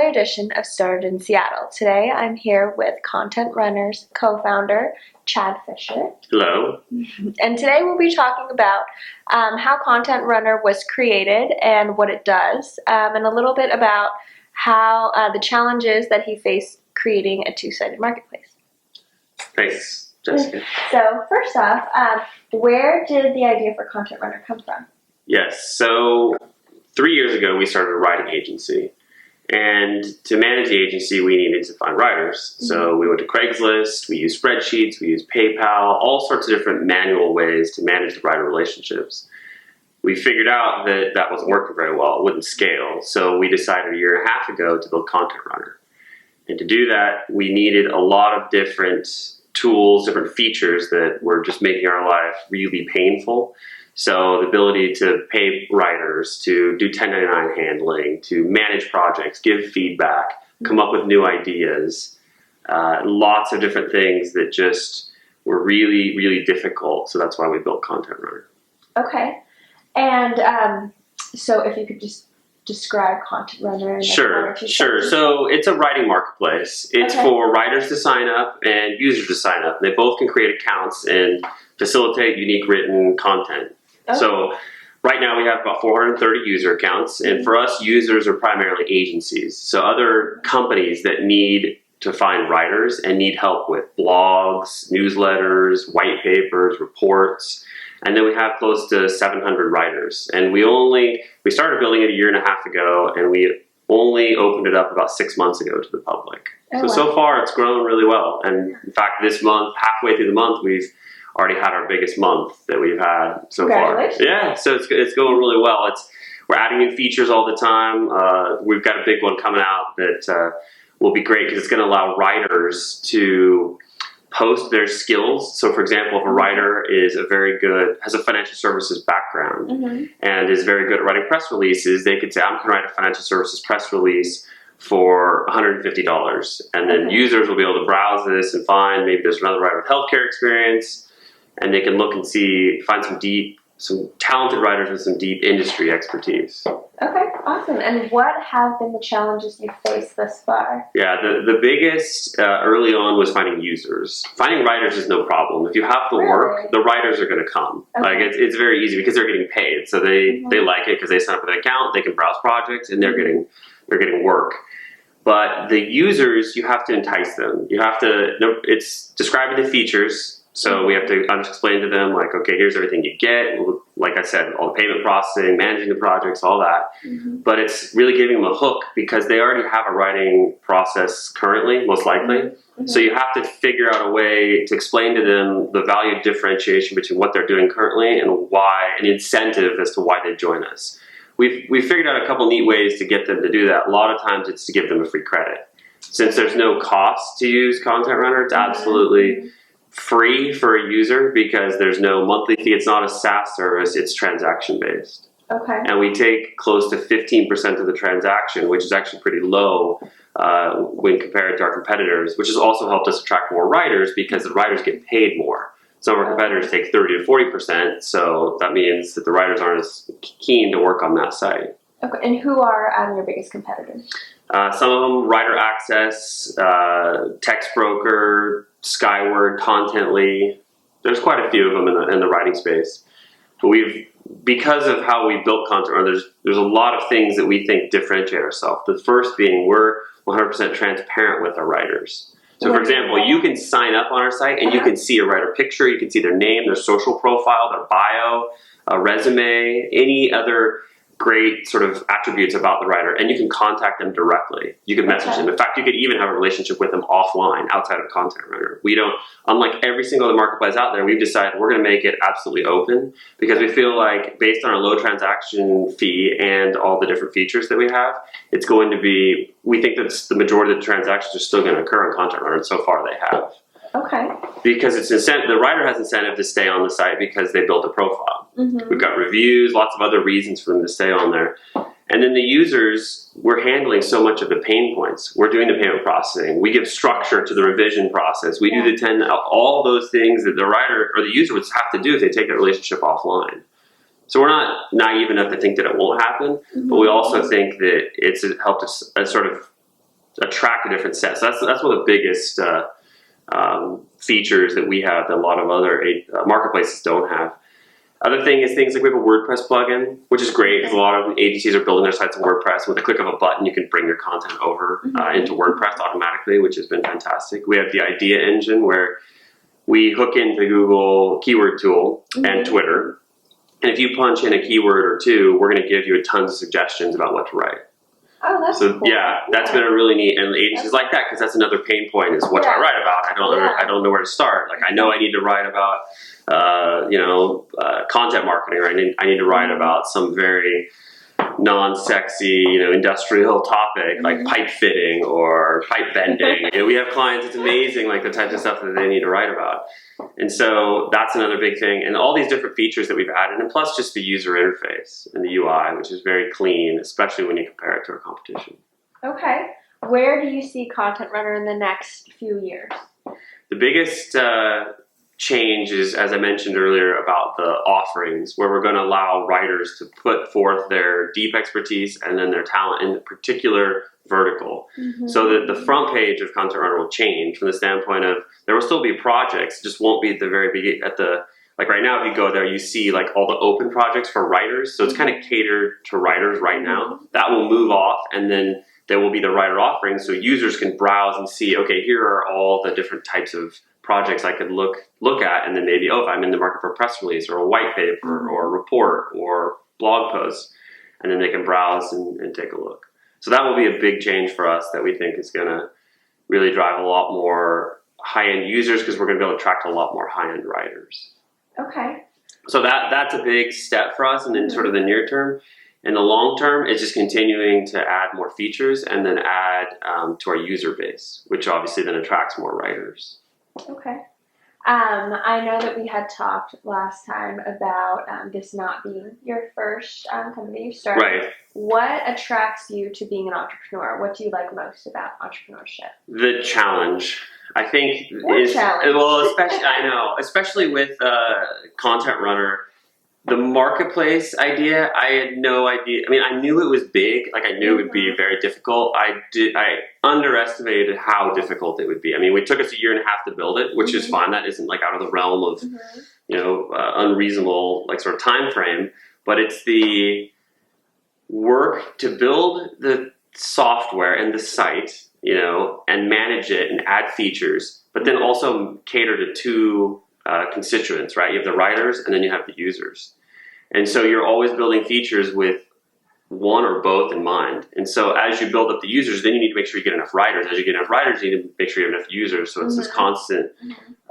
another edition of Started in Seattle. Today I'm here with Content Runners co-founder Chad Fisher. Hello. And today we'll be talking about how Content Runner was created and what it does, and a little bit about how the challenges that he faced creating a two-sided marketplace. Thanks, Jessica. So first off, where did the idea for Content Runner come from? Yes, so 3 years ago we started a writing agency. And to manage the agency, we needed to find writers. So we went to Craigslist, we used spreadsheets, we used PayPal, all sorts of different manual ways to manage the writer relationships. We figured out that that wasn't working very well, it wouldn't scale. So we decided a year and a half ago to build Content Runner. And to do that, we needed a lot of different tools, different features that were just making our life really painful. So the ability to pay writers, to do 1099 handling, to manage projects, give feedback, come up with new ideas, lots of different things that just were really, really difficult. So that's why we built Content Runner. Okay. And so if you could just describe Content Runner. Sure. So it's a writing marketplace. It's for writers to sign up and users to sign up. They both can create accounts and facilitate unique written content. Okay. So right now we have about 430 user accounts, and for us, users are primarily agencies. So other companies that need to find writers and need help with blogs, newsletters, white papers, reports. And then we have close to 700 writers. And we started building it a year and a half ago, and we only opened it up about 6 months ago to the public. So far it's grown really well. And in fact, this month, halfway through the month, we've already had our biggest month that we've had so far. Yeah, so it's going really well. We're adding new features all the time. We've got a big one coming out that will be great because it's going to allow writers to post their skills. So for example, if a writer has a financial services background and is very good at writing press releases, they could say, I'm going to write a financial services press release for $150. And then users will be able to browse this and find maybe there's another writer with healthcare experience, and they can look and find some talented writers with some deep industry expertise. Okay, awesome. And what have been the challenges you've faced thus far? Yeah, the biggest early on was finding users. Finding writers is no problem. If you have the work, the writers are going to come. Like it's very easy because they're getting paid. So they like it because they sign up for an account, they can browse projects, and they're getting work. But the users, you have to entice them. It's describing the features. So we have to explain to them, like, okay, here's everything you get. Like I said, all the payment processing, managing the projects, all that. But it's really giving them a hook because they already have a writing process currently, most likely. So you have to figure out a way to explain to them the value differentiation between what they're doing currently and why, an incentive as to why they join us. We've figured out a couple neat ways to get them to do that. A lot of times it's to give them a free credit. Since there's no cost to use Content Runner, it's absolutely free for a user because there's no monthly fee. It's not a SaaS service, it's transaction based. Okay. And we take close to 15% of the transaction, which is actually pretty low when compared to our competitors, which has also helped us attract more writers because the writers get paid more. Some of our competitors take 30 to 40%, so that means that the writers aren't as keen to work on that site. Okay, and who are your biggest competitors? Some of them, Writer Access, Text Broker, Skyward, Contently. There's quite a few of them in the writing space. But because of how we built Content Runner, there's a lot of things that we think differentiate ourselves. The first being we're 100% transparent with our writers. So for example, you can sign up on our site and you can see a writer picture, you can see their name, their social profile, their bio, a resume, any other great sort of attributes about the writer, and you can contact them directly. You can message them. In fact, you could even have a relationship with them offline outside of Content Runner. We don't, unlike every single other marketplace out there, we've decided we're going to make it absolutely open because we feel like based on our low transaction fee and all the different features that we have, it's going to be, we think that the majority of the transactions are still going to occur on Content Runner, and so far they have. Okay. Because the writer has incentive to stay on the site because they built a profile. We've got reviews, lots of other reasons for them to stay on there. And then the users, we're handling so much of the pain points. We're doing the payment processing. We give structure to the revision process. We do all those things that the writer or the user would have to do if they take that relationship offline. So we're not naive enough to think that it won't happen, but we also think that it's helped us sort of attract a different set. So that's one of the biggest features that we have that a lot of other marketplaces don't have. Other thing is things like we have a WordPress plugin, which is great because a lot of agencies are building their sites on WordPress. With a click of a button, you can bring your content over into WordPress automatically, which has been fantastic. We have the Idea Engine where we hook into Google Keyword Tool and Twitter. And if you punch in a keyword or two, we're going to give you tons of suggestions about what to write. Oh, that's So cool. yeah, that's been a really neat, and agencies like that because that's another pain point is what do I write about? I don't know where to start. Like I know I need to write about content marketing, or I need to write about some very non-sexy, industrial topic like pipe fitting or pipe bending. We have clients, it's amazing, like the types of stuff that they need to write about. And so that's another big thing. And all these different features that we've added, and plus just the user interface and the UI, which is very clean, especially when you compare it to our competition. Okay. Where do you see Content Runner in the next few years? The biggest change is, as I mentioned earlier, about the offerings, where we're going to allow writers to put forth their deep expertise and then their talent in a particular vertical. So that the front page of Content Runner will change from the standpoint of there will still be projects, just won't be at the very beginning. Like right now, if you go there, you see like all the open projects for writers. So it's kind of catered to writers right now. That will move off, and then there will be the writer offerings, so users can browse and see, okay, here are all the different types of projects I could look at, and then maybe, if I'm in the market for a press release or a white paper or a report or blog posts, and then they can browse and take a look. So that will be a big change for us that we think is going to really drive a lot more high-end users because we're going to be able to attract a lot more high-end writers. Okay. So that's a big step for us, and then sort of the near term. In the long term, it's just continuing to add more features and then add to our user base, which obviously then attracts more writers. Okay. I know that we had talked last time about this not being your first company you started. Right. What attracts you to being an entrepreneur? What do you like most about entrepreneurship? The challenge, I think, challenge? Well, especially with Content Runner. The marketplace idea, I had no idea. I mean, I knew it was big. Like, I knew it would be very difficult. I underestimated how difficult it would be. I mean, it took us 1.5 years to build it, which is fine. That isn't like out of the realm of, unreasonable like sort of time frame. But it's the work to build the software and the site, and manage it and add features, but then also cater to two constituents, right? You have the writers and then you have the users. And so you're always building features with one or both in mind. And so as you build up the users, then you need to make sure you get enough writers. As you get enough writers, you need to make sure you have enough users. So it's this constant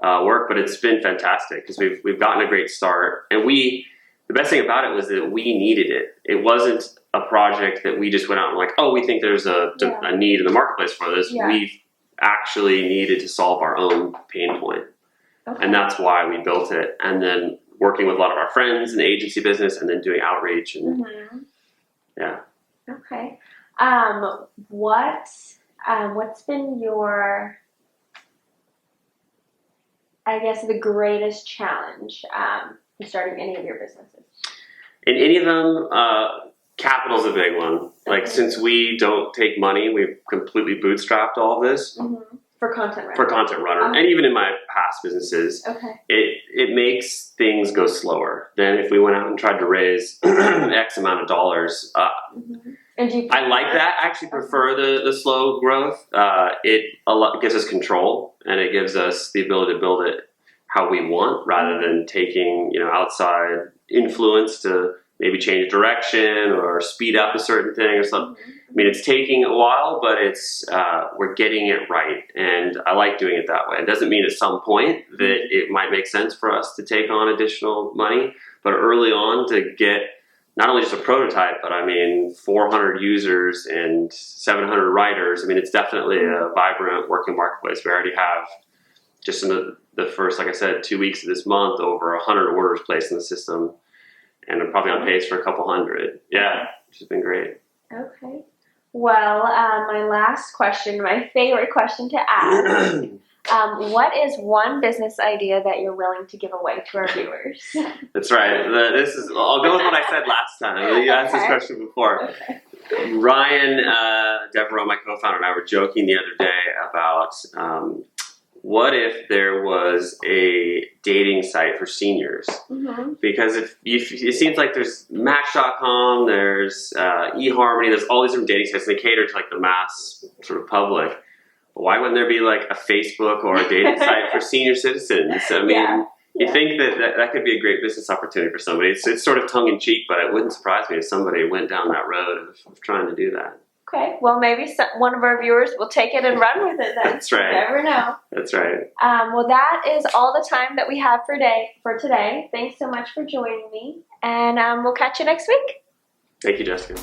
work, but it's been fantastic because we've gotten a great start. And the best thing about it was that we needed it. It wasn't a project that we just went out and like, oh, we think there's a need in the marketplace for this. Yeah. We actually needed to solve our own pain point. Okay. And that's why we built it. And then working with a lot of our friends in the agency business and then doing outreach. And yeah. Okay. What's been your, I guess, the greatest challenge in starting any of your businesses? In any of them, capital's a big one. Like, since we don't take money, we've completely bootstrapped all of this. For Content Runner. For Content Runner. And even in my past businesses, it makes things go slower than if we went out and tried to raise X amount of dollars. And do you I like that. I actually prefer the slow growth. It gives us control, and it gives us the ability to build it how we want rather than taking outside influence to maybe change direction or speed up a certain thing or something. I mean, it's taking a while, but we're getting it right, and I like doing it that way. It doesn't mean at some point that it might make sense for us to take on additional money, but early on to get not only just a prototype, but 400 users and 700 writers. I mean, it's definitely a vibrant working marketplace. We already have, just in the first, like I said, 2 weeks of this month, over 100 orders placed in the system. And I'm probably on pace for a couple hundred. Yeah, which has been great. Okay. Well, my last question, my favorite question to ask. What is one business idea that you're willing to give away to our viewers? That's right. I'll go with what I said last time. You asked this Okay. question before. Okay. Ryan, Devereaux, my co-founder, and I were joking the other day about what if there was a dating site for seniors? Mm-hmm. Because if it seems like there's Match.com, there's eHarmony, there's all these different dating sites, and they cater to like the mass sort of public. But why wouldn't there be like a Facebook or a dating site for senior citizens? I mean, Yeah. you think that could be a great business opportunity for somebody. It's sort of tongue in cheek, but it wouldn't surprise me if somebody went down that road of trying to do that. Okay, well, maybe one of our viewers will take it and run with it then. That's right. You never know. That's right. Well, that is all the time that we have for today. Thanks so much for joining me, and we'll catch you next week. Thank you, Jessica.